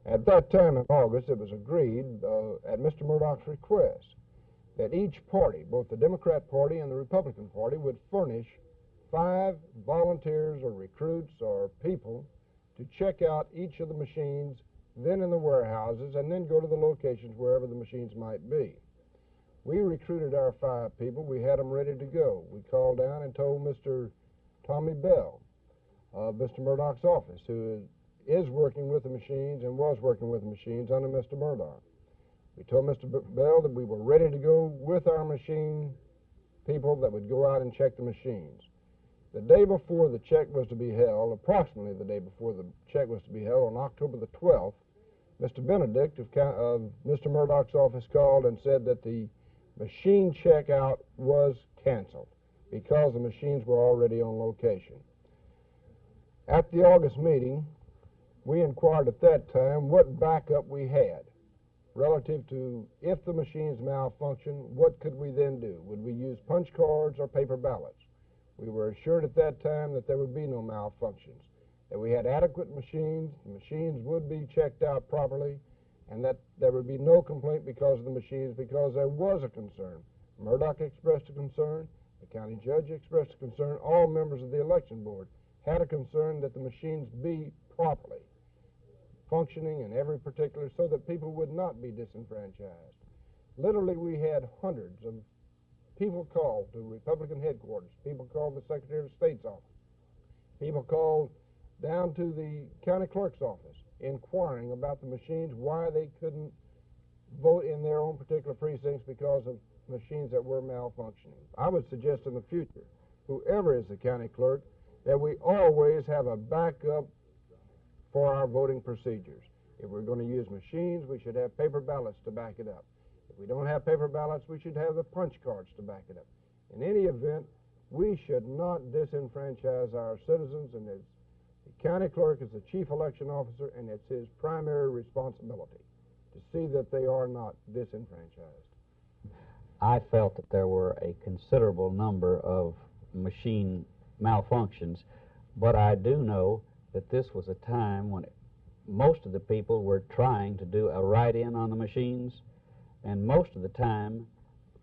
At that time in August, it was agreed at Mr. Murdoch's request that each party, both the Democrat Party and the Republican Party, would furnish 5 volunteers or recruits or people to check out each of the machines, then in the warehouses, and then go to the locations wherever the machines might be. We recruited our 5 people. We had them ready to go. We called down and told Mr. Tommy Bell of Mr. Murdoch's office, who is working with the machines and was working with the machines under Mr. Murdoch. We told Mr. Bell that we were ready to go with our machine people that would go out and check the machines. The day before the check was to be held, approximately the day before the check was to be held, on October the 12th, Mr. Benedict of Mr. Murdoch's office called and said that the machine checkout was canceled because the machines were already on location. At the August meeting, we inquired at that time what backup we had relative to if the machines malfunctioned, what could we then do? Would we use punch cards or paper ballots? We were assured at that time that there would be no malfunctions, that we had adequate machines, the machines would be checked out properly, and that there would be no complaint because of the machines, because there was a concern. Murdoch expressed a concern, the county judge expressed a concern, all members of the election board had a concern that the machines be properly functioning in every particular so that people would not be disenfranchised. Literally, we had hundreds of people called to Republican headquarters, people called the Secretary of State's office, people called down to the county clerk's office inquiring about the machines, why they couldn't vote in their own particular precincts because of machines that were malfunctioning. I would suggest in the future, whoever is the county clerk, that we always have a backup for our voting procedures. If we're going to use machines, we should have paper ballots to back it up. If we don't have paper ballots, we should have the punch cards to back it up. In any event, we should not disenfranchise our citizens, and the county clerk is the chief election officer, and it's his primary responsibility to see that they are not disenfranchised. I felt that there were a considerable number of machine malfunctions, but I do know that this was a time when most of the people were trying to do a write-in on the machines, and most of the time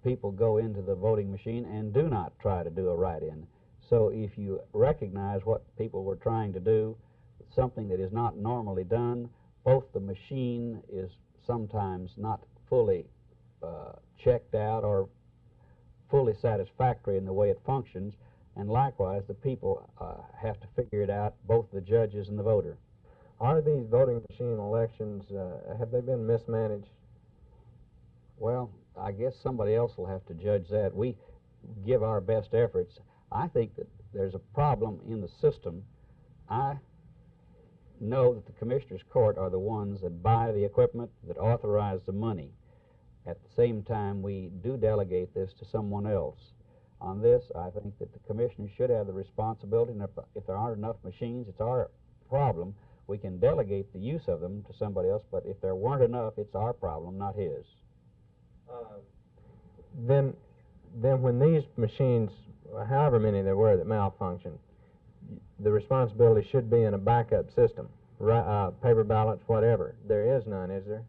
people go into the voting machine and do not try to do a write-in. So if you recognize what people were trying to do, something that is not normally done, both the machine is sometimes not fully checked out or fully satisfactory in the way it functions, and likewise the people have to figure it out, both the judges and the voter. Are these voting machine elections, have they been mismanaged? Well, I guess somebody else will have to judge that. We give our best efforts. I think that there's a problem in the system. I know that the Commissioners' Court are the ones that buy the equipment, that authorize the money. At the same time, we do delegate this to someone else. On this, I think that the Commissioners should have the responsibility, and if there aren't enough machines, it's our problem. We can delegate the use of them to somebody else, but if there weren't enough, it's our problem, not his. Then when these machines, however many there were that malfunctioned, the responsibility should be in a backup system, paper ballots, whatever. There is none, is there?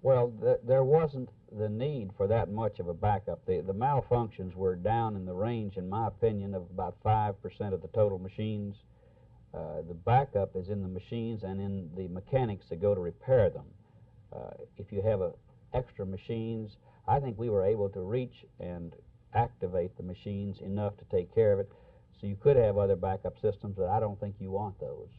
Well, there wasn't the need for that much of a backup. The malfunctions were down in the range, in my opinion, of about 5% of the total machines. The backup is in the machines and in the mechanics that go to repair them. If you have extra machines, I think we were able to reach and activate the machines enough to take care of it. So you could have other backup systems, but I don't think you want those.